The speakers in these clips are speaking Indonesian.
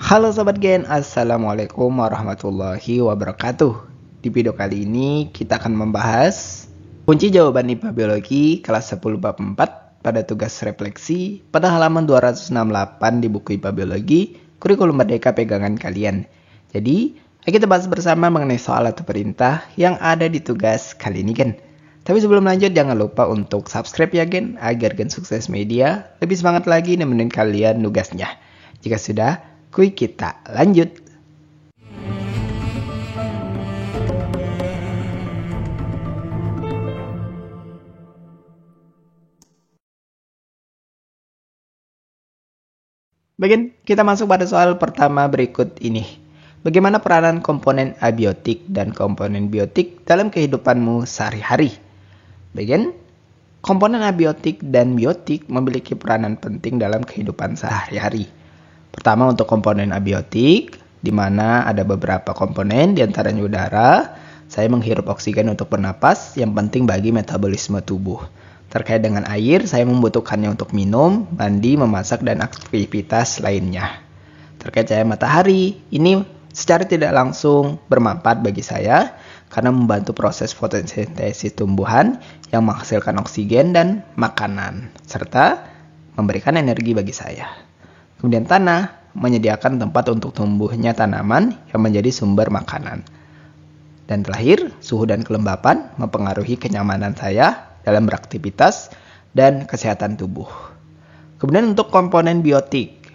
Halo Sobat Gen, Assalamualaikum warahmatullahi wabarakatuh. Di video kali ini kita akan membahas kunci jawaban IPA Biologi kelas 10 bab 4 pada tugas refleksi pada halaman 268 di buku IPA Biologi Kurikulum Merdeka pegangan kalian. Jadi, ayo kita bahas bersama mengenai soal atau perintah yang ada di tugas kali ini Gen. Tapi sebelum lanjut jangan lupa untuk subscribe ya Gen, agar Gen Sukses Media lebih semangat lagi nemenin kalian nugasnya. Jika sudah, kuy kita lanjut. Bagian kita masuk pada soal pertama berikut ini. Bagaimana peranan komponen abiotik dan komponen biotik dalam kehidupanmu sehari-hari? Bagian komponen abiotik dan biotik memiliki peranan penting dalam kehidupan sehari-hari. Pertama untuk komponen abiotik, di mana ada beberapa komponen, diantaranya udara. Saya menghirup oksigen untuk bernapas, yang penting bagi metabolisme tubuh. Terkait dengan air, saya membutuhkannya untuk minum, mandi, memasak, dan aktivitas lainnya. Terkait cahaya matahari, ini secara tidak langsung bermanfaat bagi saya, karena membantu proses fotosintesis tumbuhan yang menghasilkan oksigen dan makanan, serta memberikan energi bagi saya. Kemudian tanah menyediakan tempat untuk tumbuhnya tanaman yang menjadi sumber makanan. Dan terakhir, suhu dan kelembapan mempengaruhi kenyamanan saya dalam beraktivitas dan kesehatan tubuh. Kemudian untuk komponen biotik,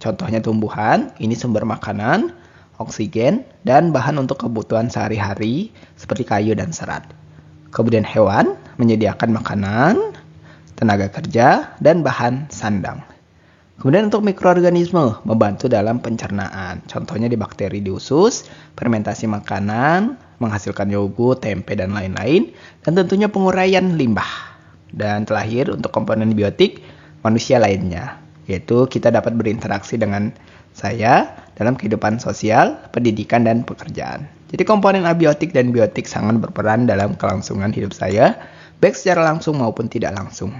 contohnya tumbuhan, ini sumber makanan, oksigen, dan bahan untuk kebutuhan sehari-hari seperti kayu dan serat. Kemudian hewan menyediakan makanan, tenaga kerja, dan bahan sandang. Kemudian untuk mikroorganisme membantu dalam pencernaan. Contohnya di bakteri di usus, fermentasi makanan, menghasilkan yogurt, tempe, dan lain-lain. Dan tentunya penguraian limbah. Dan terakhir untuk komponen biotik, manusia lainnya. Yaitu kita dapat berinteraksi dengan saya dalam kehidupan sosial, pendidikan, dan pekerjaan. Jadi komponen abiotik dan biotik sangat berperan dalam kelangsungan hidup saya, baik secara langsung maupun tidak langsung.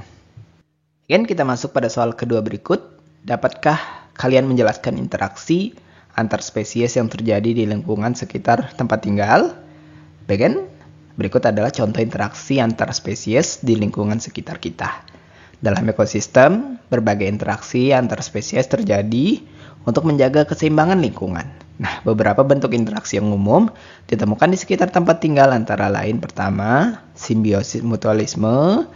Kemudian kita masuk pada soal kedua berikut. Dapatkah kalian menjelaskan interaksi antar spesies yang terjadi di lingkungan sekitar tempat tinggal? Bagian berikut adalah contoh interaksi antar spesies di lingkungan sekitar kita. Dalam ekosistem, berbagai interaksi antar spesies terjadi untuk menjaga keseimbangan lingkungan. Nah, beberapa bentuk interaksi yang umum ditemukan di sekitar tempat tinggal antara lain pertama, simbiosis mutualisme.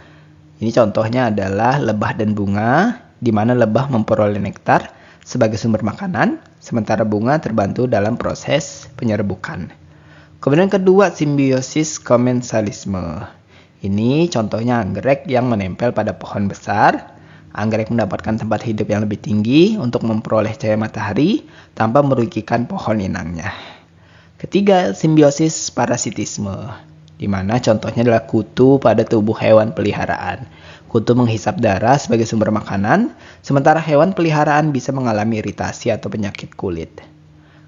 Ini contohnya adalah lebah dan bunga, di mana lebah memperoleh nektar sebagai sumber makanan, sementara bunga terbantu dalam proses penyerbukan. Kemudian kedua, simbiosis komensalisme. Ini contohnya anggrek yang menempel pada pohon besar. Anggrek mendapatkan tempat hidup yang lebih tinggi untuk memperoleh cahaya matahari tanpa merugikan pohon inangnya. Ketiga, simbiosis parasitisme, di mana contohnya adalah kutu pada tubuh hewan peliharaan. Kutu menghisap darah sebagai sumber makanan, sementara hewan peliharaan bisa mengalami iritasi atau penyakit kulit.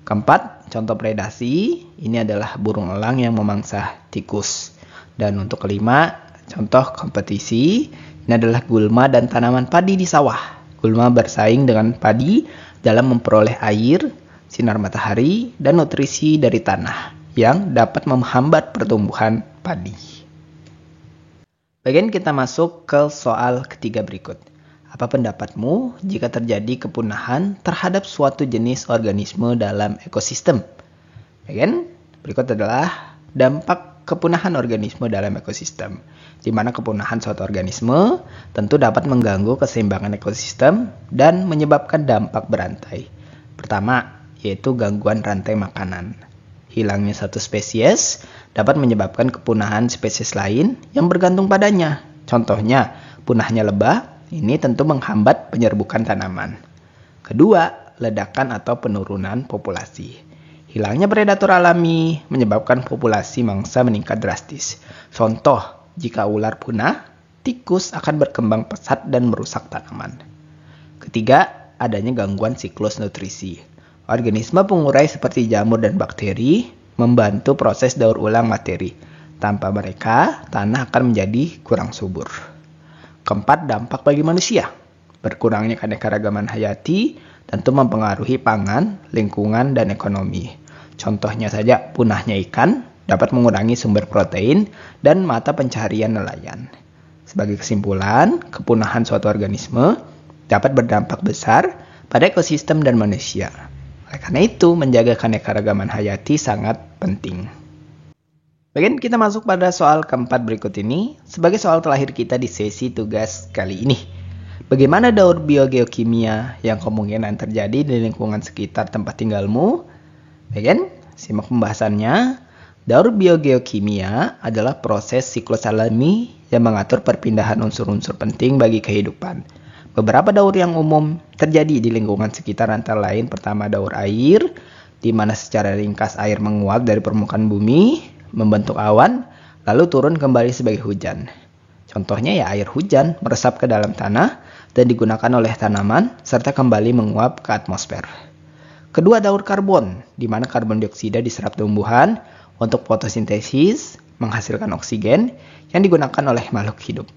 Keempat, contoh predasi, ini adalah burung elang yang memangsa tikus. Dan untuk kelima, contoh kompetisi, ini adalah gulma dan tanaman padi di sawah. Gulma bersaing dengan padi dalam memperoleh air, sinar matahari, dan nutrisi dari tanah yang dapat menghambat pertumbuhan padi. Bagian kita masuk ke soal ketiga berikut. Apa pendapatmu jika terjadi kepunahan terhadap suatu jenis organisme dalam ekosistem? Bagian berikut adalah dampak kepunahan organisme dalam ekosistem, di mana kepunahan suatu organisme tentu dapat mengganggu keseimbangan ekosistem dan menyebabkan dampak berantai. Pertama, yaitu gangguan rantai makanan. Hilangnya satu spesies dapat menyebabkan kepunahan spesies lain yang bergantung padanya. Contohnya, punahnya lebah, ini tentu menghambat penyerbukan tanaman. Kedua, ledakan atau penurunan populasi. Hilangnya predator alami menyebabkan populasi mangsa meningkat drastis. Contoh, jika ular punah, tikus akan berkembang pesat dan merusak tanaman. Ketiga, adanya gangguan siklus nutrisi. Organisme pengurai seperti jamur dan bakteri membantu proses daur ulang materi. Tanpa mereka, tanah akan menjadi kurang subur. Keempat, dampak bagi manusia. Berkurangnya keanekaragaman hayati tentu mempengaruhi pangan, lingkungan, dan ekonomi. Contohnya saja, punahnya ikan dapat mengurangi sumber protein dan mata pencaharian nelayan. Sebagai kesimpulan, kepunahan suatu organisme dapat berdampak besar pada ekosistem dan manusia. Oleh karena itu, menjaga keanekaragaman hayati sangat penting. Bagian kita masuk pada soal keempat berikut ini, sebagai soal terakhir kita di sesi tugas kali ini. Bagaimana daur biogeokimia yang kemungkinan terjadi di lingkungan sekitar tempat tinggalmu? Bagian, simak pembahasannya. Daur biogeokimia adalah proses siklus alami yang mengatur perpindahan unsur-unsur penting bagi kehidupan. Beberapa daur yang umum terjadi di lingkungan sekitar antara lain pertama daur air, di mana secara ringkas air menguap dari permukaan bumi, membentuk awan, lalu turun kembali sebagai hujan. Contohnya ya air hujan meresap ke dalam tanah dan digunakan oleh tanaman serta kembali menguap ke atmosfer. Kedua daur karbon, di mana karbon dioksida diserap tumbuhan untuk fotosintesis, menghasilkan oksigen yang digunakan oleh makhluk hidup.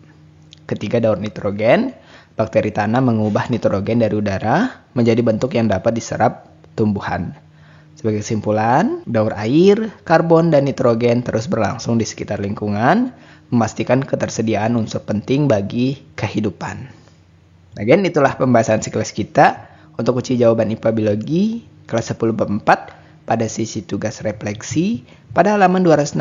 Ketiga daur nitrogen, bakteri tanah mengubah nitrogen dari udara menjadi bentuk yang dapat diserap tumbuhan. Sebagai kesimpulan, daur air, karbon, dan nitrogen terus berlangsung di sekitar lingkungan, memastikan ketersediaan unsur penting bagi kehidupan. Bagian itulah pembahasan siklus kita untuk uji jawaban IPA Biologi kelas 10 bab 4 pada sisi tugas refleksi pada halaman 268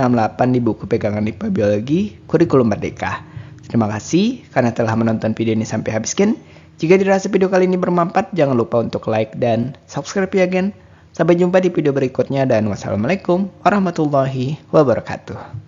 di buku pegangan IPA Biologi Kurikulum Merdeka. Terima kasih karena telah menonton video ini sampai habiskan. Jika dirasa video kali ini bermanfaat, jangan lupa untuk like dan subscribe ya gen. Sampai jumpa di video berikutnya dan wassalamualaikum warahmatullahi wabarakatuh.